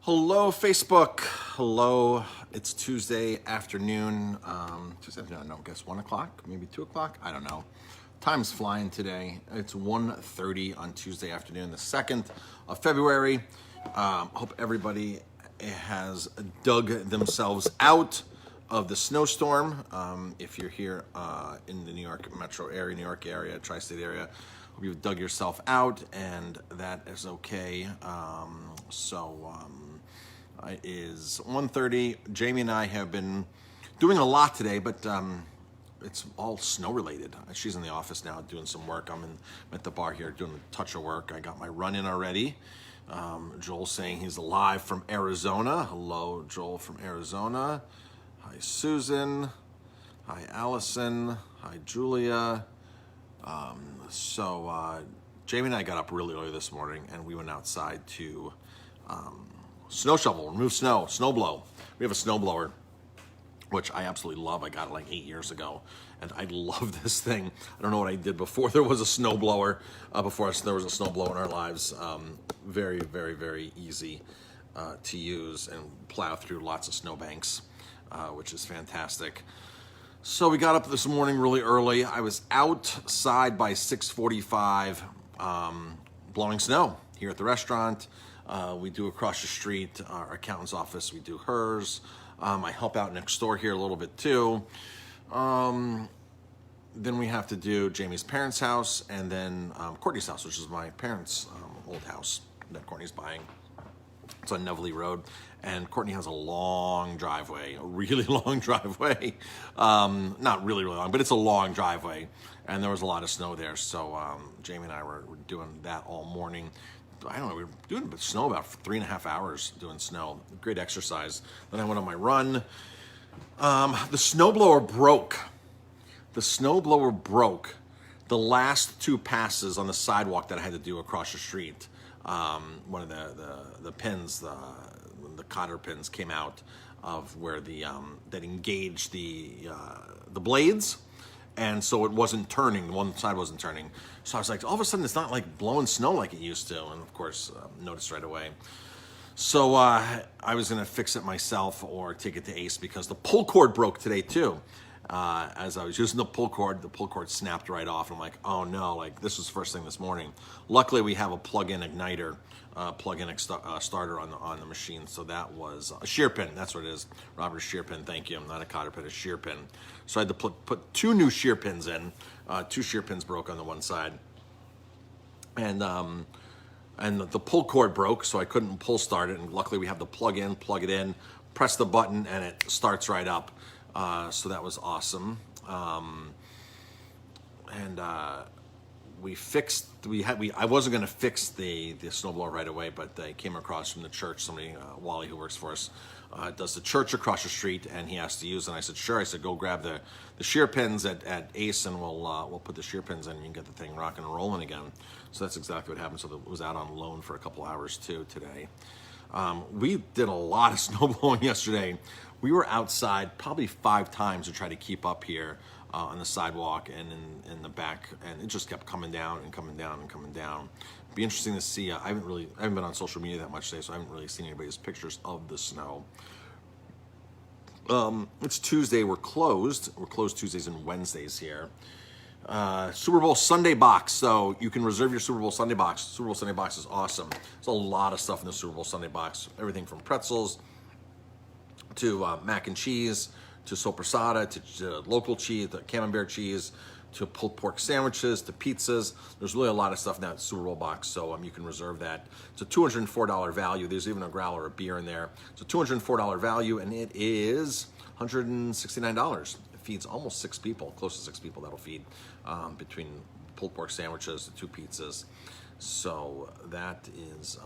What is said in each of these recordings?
Hello, Facebook. Hello. It's Tuesday afternoon. Tuesday afternoon, no, I guess 1 o'clock, maybe 2 o'clock. I don't know. Time's flying today. It's 1:30 on Tuesday afternoon, the 2nd of February. Hope everybody has dug themselves out of the snowstorm. If you're here in the New York metro area, New York area, tri-state area, hope you've dug yourself out, and that is okay. It is 1:30. Jamie and I have been doing a lot today, but it's all snow related. She's in the office now doing some work. I'm at the bar here doing a touch of work. I got my run in already. Joel's saying he's live from Arizona. Hello, Joel from Arizona. Hi, Susan. Hi, Allison. Hi, Julia. Jamie and I got up really early this morning, and we went outside to snow shovel, remove snow blow. We have a snow blower, which I absolutely love. I got it like 8 years ago, and I love this thing. I don't know what I did before there was a snow blower, before there was a snow blower in our lives. Very, very, very easy to use and plow through lots of snowbanks, which is fantastic. So we got up this morning really early. I was outside by 6:45, blowing snow here at the restaurant. We do across the street, our accountant's office, we do hers. I help out next door here a little bit too. Then we have to do Jamie's parents' house, and then Courtney's house, which is my parents' old house that Courtney's buying. It's on Neville Road, and Courtney has a long driveway, a really long driveway. Not really, really long, but it's a long driveway, and there was a lot of snow there. So Jamie and I were doing that all morning. I don't know, we were doing snow about 3.5 hours doing snow. Great exercise. Then I went on my run. The snowblower broke. The snowblower broke the last 2 passes on the sidewalk that I had to do across the street. One of the pins, the cotter pins came out of where that engaged the blades. And so it wasn't turning, one side wasn't turning. So I was like, all of a sudden it's not like blowing snow like it used to. And of course, noticed right away. So I was gonna fix it myself or take it to Ace because the pull cord broke today too. As I was using the pull cord snapped right off. I'm like, oh no, like this was first thing this morning. Luckily we have a plug-in igniter, plug-in starter on the machine. So that was a shear pin, that's what it is. Robert, shear pin, thank you. Not a cotter pin, a shear pin. So I had to put 2 new shear pins in. 2 shear pins broke on the one side. And the pull cord broke, so I couldn't pull start it. And luckily we have the plug it in, press the button, and it starts right up. So that was awesome. I wasn't going to fix the snowblower right away, but they came across from the church. Somebody, Wally, who works for us, does the church across the street, and he asked to use it. And I said, sure. I said, go grab the shear pins at Ace, and we'll put the shear pins in, and you can get the thing rocking and rolling again. So that's exactly what happened. So it was out on loan for a couple hours too today. We did a lot of snow blowing yesterday. We were outside probably 5 times to try to keep up here on the sidewalk and in the back, and it just kept coming down and coming down and coming down. It'd be interesting to see. I haven't been on social media that much today, so I haven't really seen anybody's pictures of the snow. It's Tuesday. We're closed. We're closed Tuesdays and Wednesdays here. Super Bowl Sunday box. So you can reserve your Super Bowl Sunday box. Super Bowl Sunday box is awesome. There's a lot of stuff in the Super Bowl Sunday box. Everything from pretzels to mac and cheese, to soppressata, to local cheese, to camembert cheese, to pulled pork sandwiches, to pizzas. There's really a lot of stuff in that Super Bowl box, so you can reserve that. It's a $204 value. There's even a growler of beer in there. It's a $204 value, and it is $169. It feeds almost 6 people, close to 6 people that'll feed, between pulled pork sandwiches, the 2 pizzas. So that is...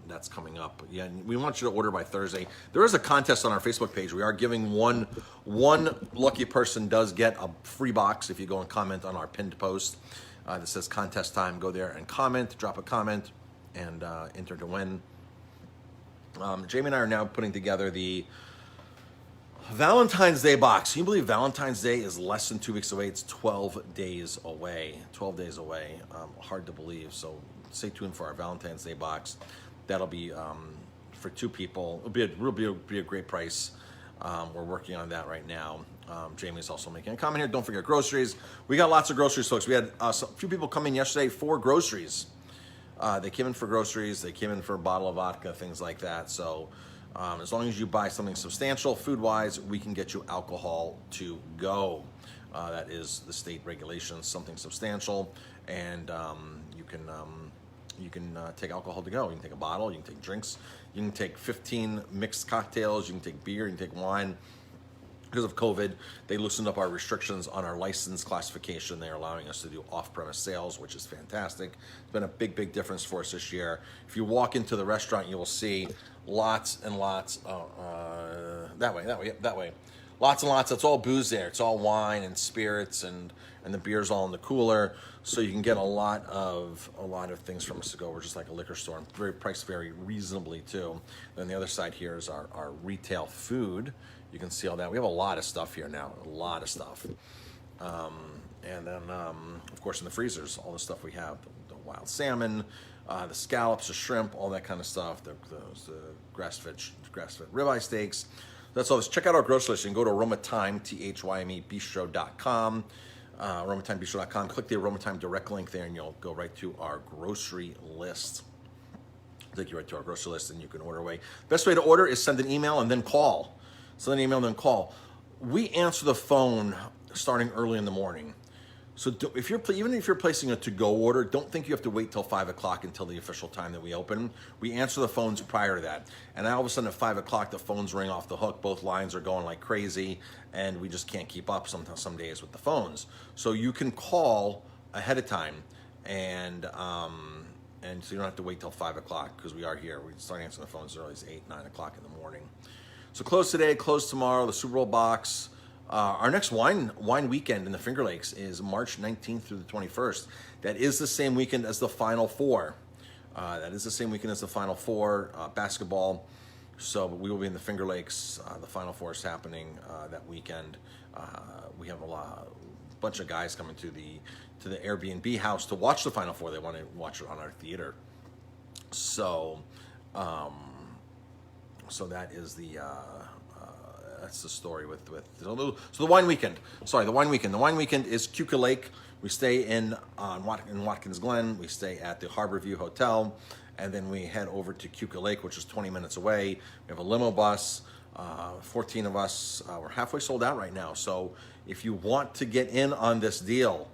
that's coming up. Yeah, we want you to order by Thursday. There is a contest on our Facebook page. We are giving one lucky person does get a free box if you go and comment on our pinned post that says contest time. Go there and comment, drop a comment, and enter to win. Jamie and I are now putting together the Valentine's Day box. Can you believe Valentine's Day is less than 2 weeks away? It's 12 days away. 12 days away. Hard to believe. So stay tuned for our Valentine's Day box. That'll be for 2 people. Be a great price. We're working on that right now. Jamie's also making a comment here. Don't forget groceries. We got lots of groceries, folks. We had a few people come in yesterday for groceries. They came in for groceries. They came in for a bottle of vodka, things like that. So as long as you buy something substantial, food-wise, we can get you alcohol to go. That is the state regulations, something substantial, and you can take alcohol to go. You can take a bottle, you can take drinks, you can take 15 mixed cocktails, you can take beer, you can take wine. Because of COVID, they loosened up our restrictions on our license classification. They're allowing us to do off-premise sales, which is fantastic. It's been a big, big difference for us this year. If you walk into the restaurant, you will see lots and lots, that way. Lots and lots, it's all booze there. It's all wine and spirits, and the beer's all in the cooler. So you can get a lot of things from us to go. We're just like a liquor store, and priced very reasonably too. Then the other side here is our retail food. You can see all that. We have a lot of stuff here now, a lot of stuff. And then, of course, in the freezers, all the stuff we have, the wild salmon, the scallops, the shrimp, all that kind of stuff, the grass-fed ribeye steaks. That's all this. Check out our grocery list. You can go to aromatime, THYME, bistro.com, aromatimebistro.com. Click the Aromatime direct link there, and you'll go right to our grocery list. Take you right to our grocery list, and you can order away. Best way to order is send an email and then call. Send an email and then call. We answer the phone starting early in the morning. So even if you're placing a to-go order, don't think you have to wait till 5 o'clock until the official time that we open. We answer the phones prior to that. And all of a sudden at 5 o'clock, the phones ring off the hook. Both lines are going like crazy, and we just can't keep up some days with the phones. So you can call ahead of time, and so you don't have to wait till 5 o'clock, because we are here. We start answering the phones as early as 8, 9 o'clock in the morning. So close today, close tomorrow, the Super Bowl box. Our next wine weekend in the Finger Lakes is March 19th through the 21st. That is the same weekend as the Final Four. Basketball. So we will be in the Finger Lakes. The Final Four is happening that weekend. We have a bunch of guys coming to the Airbnb house to watch the Final Four. They want to watch it on our theater. So that is that's the story with so the wine weekend. The wine weekend. The wine weekend is Keuka Lake. We stay in Watkins Glen. We stay at the Harborview Hotel, and then we head over to Keuka Lake, which is 20 minutes away. We have a limo bus. 14 of us. We're halfway sold out right now. So if you want to get in on this deal,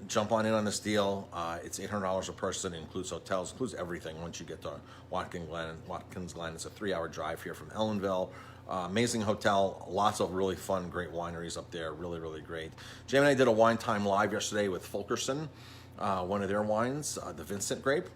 jump on in on this deal. It's $800 a person. It includes hotels, includes everything. Once you get to Watkins Glen, it's a 3-hour drive here from Ellenville. Amazing hotel, lots of really fun, great wineries up there. Really, really great. Jamie and I did a Wine Time Live yesterday with Fulkerson, one of their wines, the Vincent grape,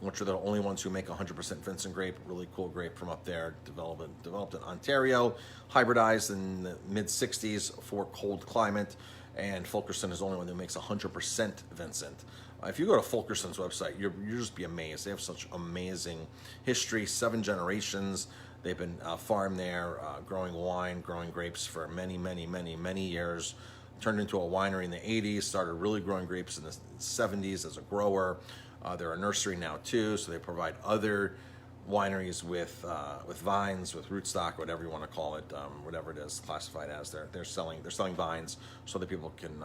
which are the only ones who make 100% Vincent grape. Really cool grape from up there, developed in Ontario, hybridized in the mid-60s for cold climate. And Fulkerson is the only one that makes 100% Vincent. If you go to Fulkerson's website, you'll just be amazed. They have such amazing history, 7 generations. They've been farmed there, growing wine, growing grapes for many, many, many, many years. Turned into a winery in the 80s, started really growing grapes in the 70s as a grower. They're a nursery now too, so they provide other wineries with vines, with rootstock, whatever you want to call it, whatever it is classified as. They're selling vines so that people can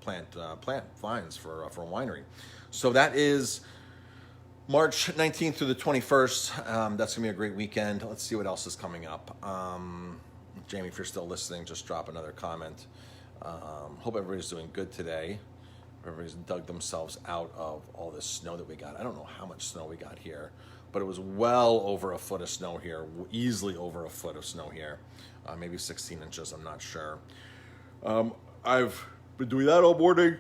plant vines for a winery. So that is March 19th through the 21st. That's gonna be a great weekend. Let's see what else is coming up. Jamie, if you're still listening, just drop another comment. Hope everybody's doing good today. Everybody's dug themselves out of all this snow that we got. I don't know how much snow we got here, but it was well over a foot of snow here, easily over a foot of snow here, maybe 16 inches, I'm not sure. I've been doing that all morning.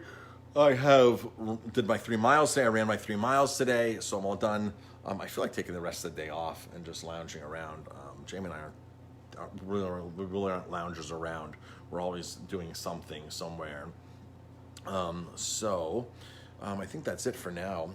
I did my 3 miles today. I ran my 3 miles today, so I'm all done. I feel like taking the rest of the day off and just lounging around. Jamie and I we really aren't loungers around. We're always doing something somewhere. I think that's it for now.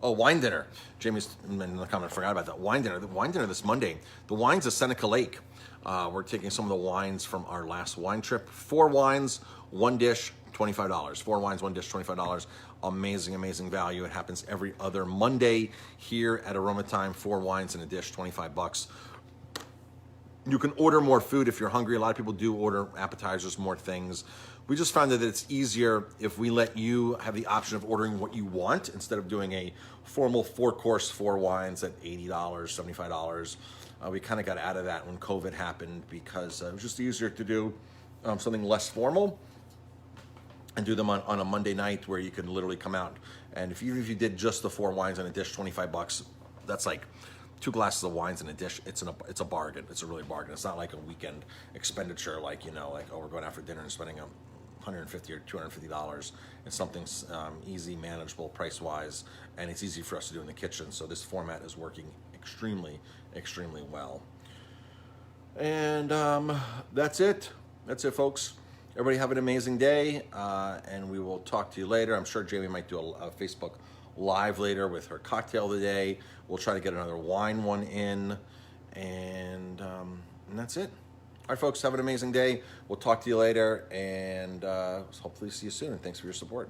Wine dinner. Jamie's in the comment, I forgot about that. Wine dinner. The wine dinner this Monday. The wines of Seneca Lake. We're taking some of the wines from our last wine trip. 4 wines, 1 dish, $25. 4 wines, 1 dish, $25. Amazing, amazing value. It happens every other Monday here at Aroma Time. 4 wines in a dish, $25. You can order more food if you're hungry. A lot of people do order appetizers, more things. We just found that it's easier if we let you have the option of ordering what you want instead of doing a formal 4-course, 4 wines at $80, $75. We kind of got out of that when COVID happened because it was just easier to do something less formal and do them on a Monday night where you can literally come out. And if you did just the 4 wines in a dish, $25, that's like 2 glasses of wines in a dish. It's a bargain. It's a really bargain. It's not like a weekend expenditure, like, like, oh, we're going out for dinner and spending $150 or $250. It's something easy, manageable price-wise, and it's easy for us to do in the kitchen. So this format is working extremely, extremely well. And that's it. That's it, folks. Everybody have an amazing day, and we will talk to you later. I'm sure Jamie might do a Facebook Live later with her cocktail today. We'll try to get another wine one in, and that's it. All right, folks, have an amazing day. We'll talk to you later, and hopefully see you soon. And thanks for your support.